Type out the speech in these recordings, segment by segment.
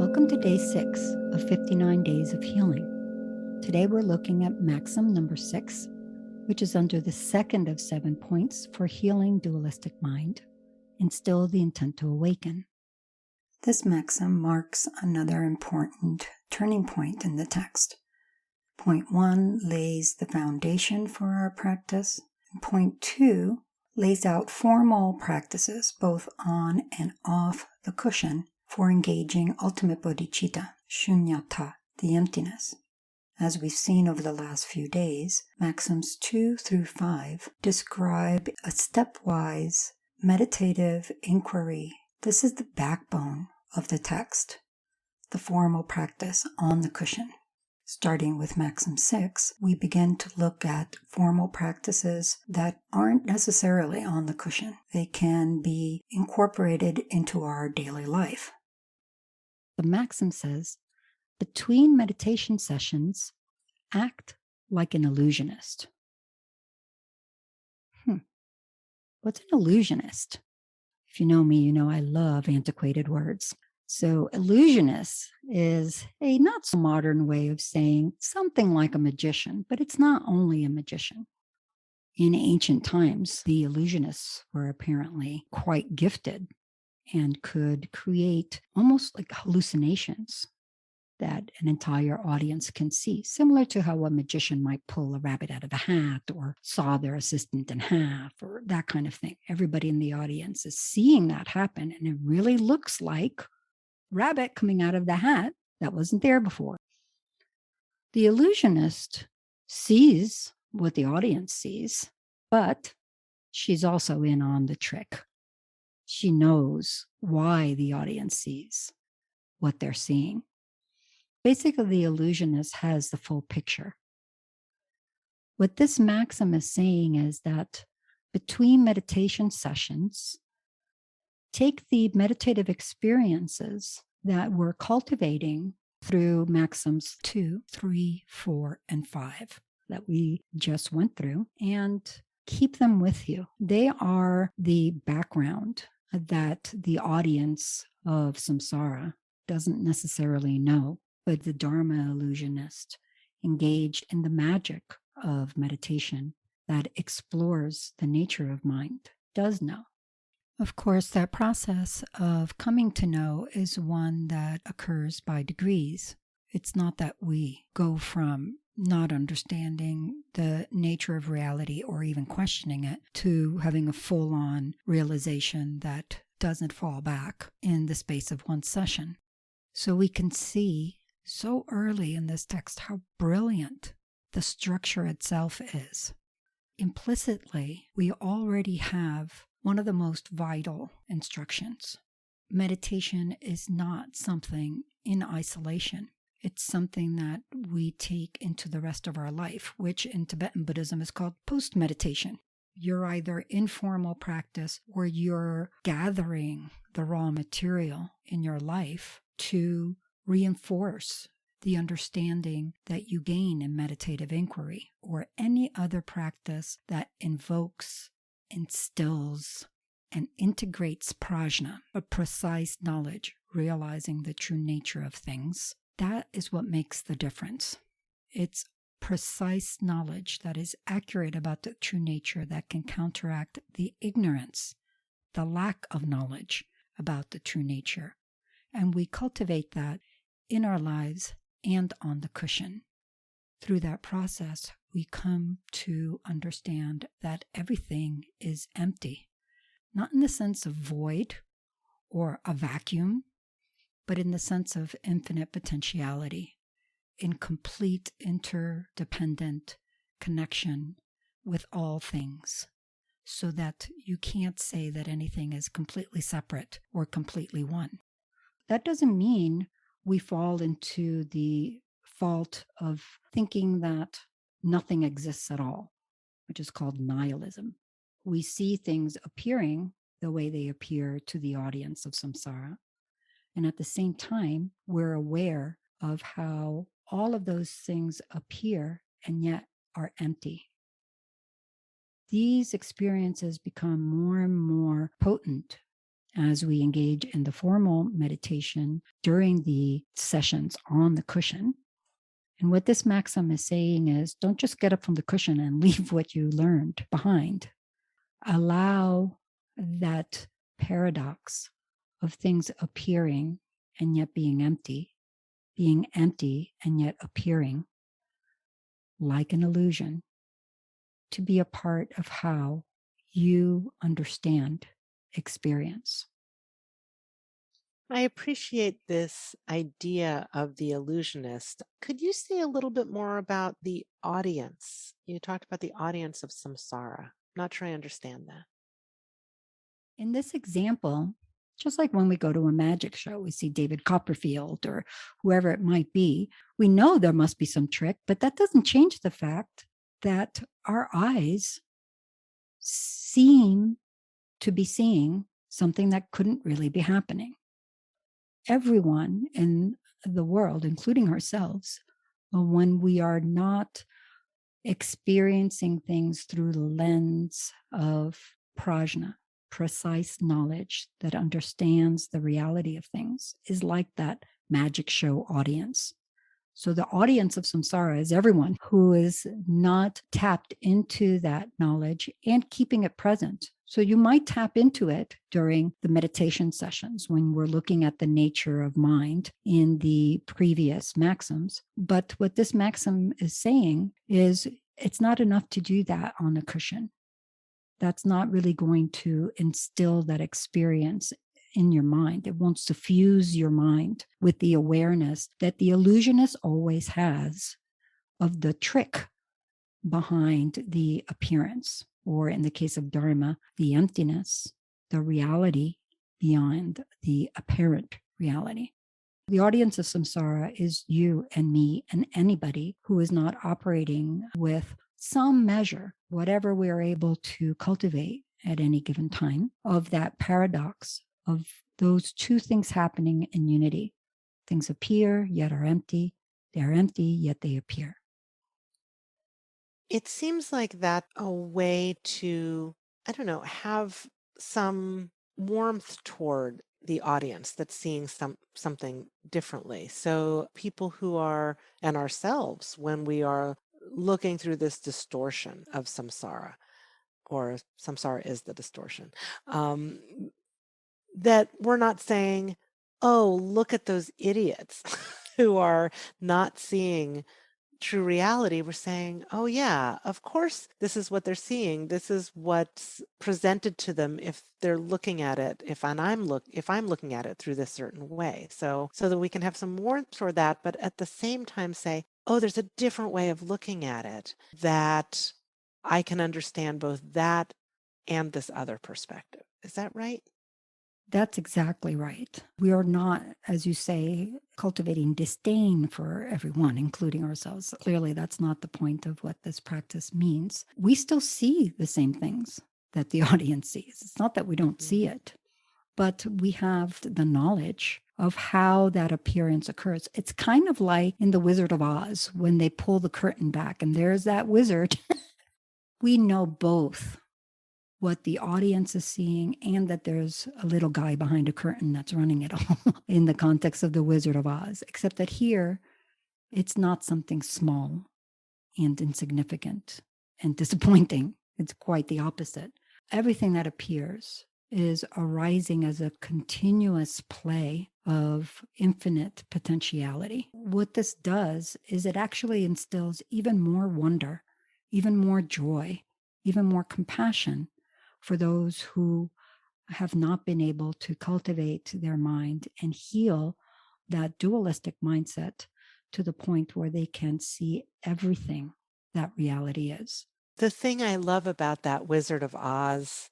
Welcome to day 6 of 59 days of healing. Today we're looking at maxim number 6, which is under the second of 7 points for healing dualistic mind. Instill the intent to awaken. This maxim marks another important turning point in the text. Point 1 lays the foundation for our practice. And point 2 lays out formal practices both on and off the cushion for engaging ultimate bodhicitta, shunyata, the emptiness. As we've seen over the last few days, maxims 2 through 5 describe a stepwise meditative inquiry. This is the backbone of the text, the formal practice on the cushion. Starting with maxim 6, we begin to look at formal practices that aren't necessarily on the cushion. They can be incorporated into our daily life. The maxim says, between meditation sessions, act like an illusionist. What's an illusionist? If you know me, you know I love antiquated words. So illusionist is a not so modern way of saying something like a magician, but it's not only a magician. In ancient times, the illusionists were apparently quite gifted and could create almost like hallucinations that an entire audience can see, similar to how a magician might pull a rabbit out of a hat or saw their assistant in half or that kind of thing. Everybody in the audience is seeing that happen, and it really looks like rabbit coming out of the hat that wasn't there before. The illusionist sees what the audience sees, but she's also in on the trick. She knows why the audience sees what they're seeing. Basically, the illusionist has the full picture. What this maxim is saying is that between meditation sessions, take the meditative experiences that we're cultivating through maxims 2, 3, 4, and 5 that we just went through and keep them with you. They are the background that the audience of samsara doesn't necessarily know, but the Dharma illusionist engaged in the magic of meditation that explores the nature of mind does know. Of course, that process of coming to know is one that occurs by degrees. It's not that we go from not understanding the nature of reality or even questioning it to having a full-on realization that doesn't fall back in the space of one session. So we can see so early in this text how brilliant the structure itself is. Implicitly, we already have one of the most vital instructions. Meditation is not something in isolation. It's something that we take into the rest of our life, which in Tibetan Buddhism is called post-meditation. You're either in formal practice or you're gathering the raw material in your life to reinforce the understanding that you gain in meditative inquiry or any other practice that invokes, instills, and integrates prajna, a precise knowledge, realizing the true nature of things. That is what makes the difference. It's precise knowledge that is accurate about the true nature that can counteract the ignorance, the lack of knowledge about the true nature. And we cultivate that in our lives and on the cushion. Through that process, we come to understand that everything is empty, not in the sense of void or a vacuum, but in the sense of infinite potentiality, in complete interdependent connection with all things, so that you can't say that anything is completely separate or completely one. That doesn't mean we fall into the fault of thinking that nothing exists at all, which is called nihilism. We see things appearing the way they appear to the audience of samsara, and at the same time, we're aware of how all of those things appear and yet are empty. These experiences become more and more potent as we engage in the formal meditation during the sessions on the cushion. And what this maxim is saying is don't just get up from the cushion and leave what you learned behind. Allow that paradox of things appearing and yet being empty and yet appearing like an illusion, to be a part of how you understand experience. I appreciate this idea of the illusionist. Could you say a little bit more about the audience? You talked about the audience of samsara. Not sure I understand that. In this example, just like when we go to a magic show, we see David Copperfield or whoever it might be, we know there must be some trick, but that doesn't change the fact that our eyes seem to be seeing something that couldn't really be happening. Everyone in the world, including ourselves, when we are not experiencing things through the lens of prajna, precise knowledge that understands the reality of things, is like that magic show audience. So the audience of samsara is everyone who is not tapped into that knowledge and keeping it present. So you might tap into it during the meditation sessions when we're looking at the nature of mind in the previous maxims. But what this maxim is saying is it's not enough to do that on a cushion. That's not really going to instill that experience in your mind. It won't suffuse your mind with the awareness that the illusionist always has of the trick behind the appearance, or in the case of Dharma, the emptiness, the reality beyond the apparent reality. The audience of samsara is you and me and anybody who is not operating with some measure, whatever we are able to cultivate at any given time, of that paradox of those two things happening in unity. Things appear, yet are empty. They are empty, yet they appear. It seems like that a way to, I don't know, have some warmth toward the audience that's seeing something differently. So people who are, and ourselves, when we are looking through this distortion of samsara, or samsara is the distortion, um, that we're not saying, oh, look at those idiots who are not seeing true reality. We're saying, oh yeah, of course this is what they're seeing. This is what's presented to them if they're looking at it, if I'm looking at it through this certain way. So that we can have some warmth toward that, but at the same time say, oh, there's a different way of looking at it that I can understand both that and this other perspective. Is that right? That's exactly right. We are not, as you say, cultivating disdain for everyone, including ourselves. Clearly, that's not the point of what this practice means. We still see the same things that the audience sees. It's not that we don't see it, but we have the knowledge of how that appearance occurs. It's kind of like in The Wizard of Oz when they pull the curtain back and there's that wizard. We know both what the audience is seeing and that there's a little guy behind a curtain that's running it all in the context of The Wizard of Oz, except that here it's not something small and insignificant and disappointing. It's quite the opposite. Everything that appears is arising as a continuous play of infinite potentiality. What this does is it actually instills even more wonder, even more joy, even more compassion for those who have not been able to cultivate their mind and heal that dualistic mindset to the point where they can see everything that reality is. The thing I love about that Wizard of Oz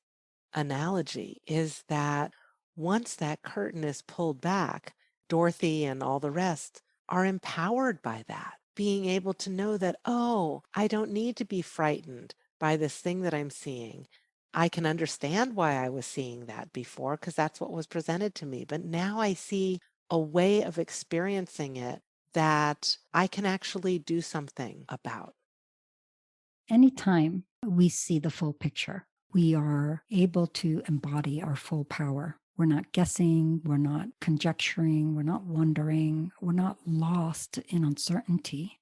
analogy is that once that curtain is pulled back, Dorothy and all the rest are empowered by that, being able to know that, oh, I don't need to be frightened by this thing that I'm seeing. I can understand why I was seeing that before because that's what was presented to me. But now I see a way of experiencing it that I can actually do something about. Anytime we see the full picture, we are able to embody our full power. We're not guessing, we're not conjecturing, we're not wondering, we're not lost in uncertainty.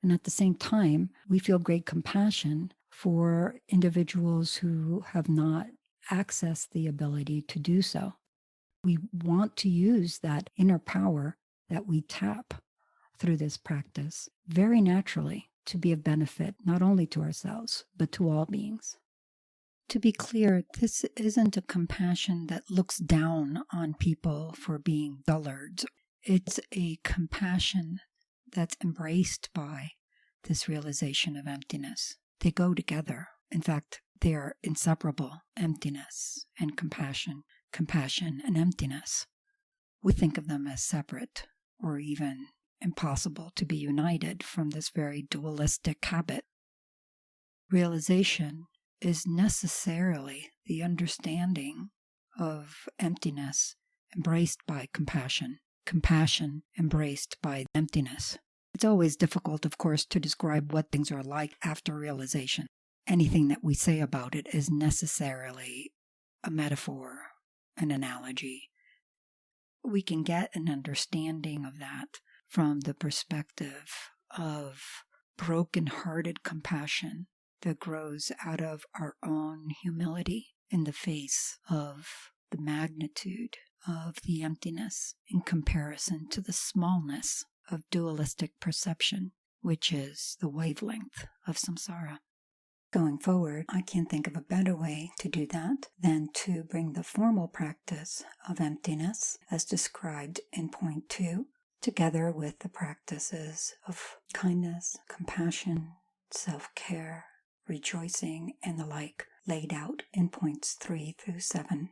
And at the same time, we feel great compassion for individuals who have not accessed the ability to do so. We want to use that inner power that we tap through this practice very naturally to be of benefit, not only to ourselves, but to all beings. To be clear, this isn't a compassion that looks down on people for being dullards. It's a compassion that's embraced by this realization of emptiness. They go together. In fact, they are inseparable, emptiness and compassion, compassion and emptiness. We think of them as separate or even impossible to be united from this very dualistic habit. Realization is necessarily the understanding of emptiness embraced by compassion, compassion embraced by emptiness. It's always difficult, of course, to describe what things are like after realization. Anything that we say about it is necessarily a metaphor, an analogy. We can get an understanding of that from the perspective of broken-hearted compassion that grows out of our own humility in the face of the magnitude of the emptiness in comparison to the smallness of dualistic perception, which is the wavelength of samsara. Going forward, I can't think of a better way to do that than to bring the formal practice of emptiness, as described in point 2, together with the practices of kindness, compassion, self-care, rejoicing, and the like laid out in points 3 through 7.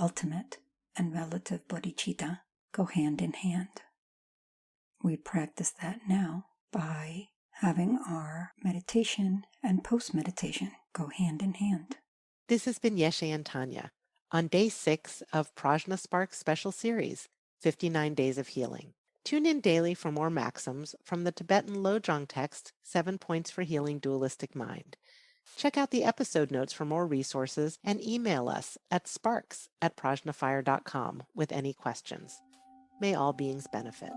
Ultimate and relative bodhicitta go hand in hand. We practice that now by having our meditation and post-meditation go hand in hand. This has been Yeshe and Tanya on day 6 of PRAJNA SPARKS special series, 59 Days of Healing. Tune in daily for more maxims from the Tibetan Lojong text, 7 Points for Healing Dualistic Mind. Check out the episode notes for more resources and email us at sparks@prajnafire.com with any questions. May all beings benefit.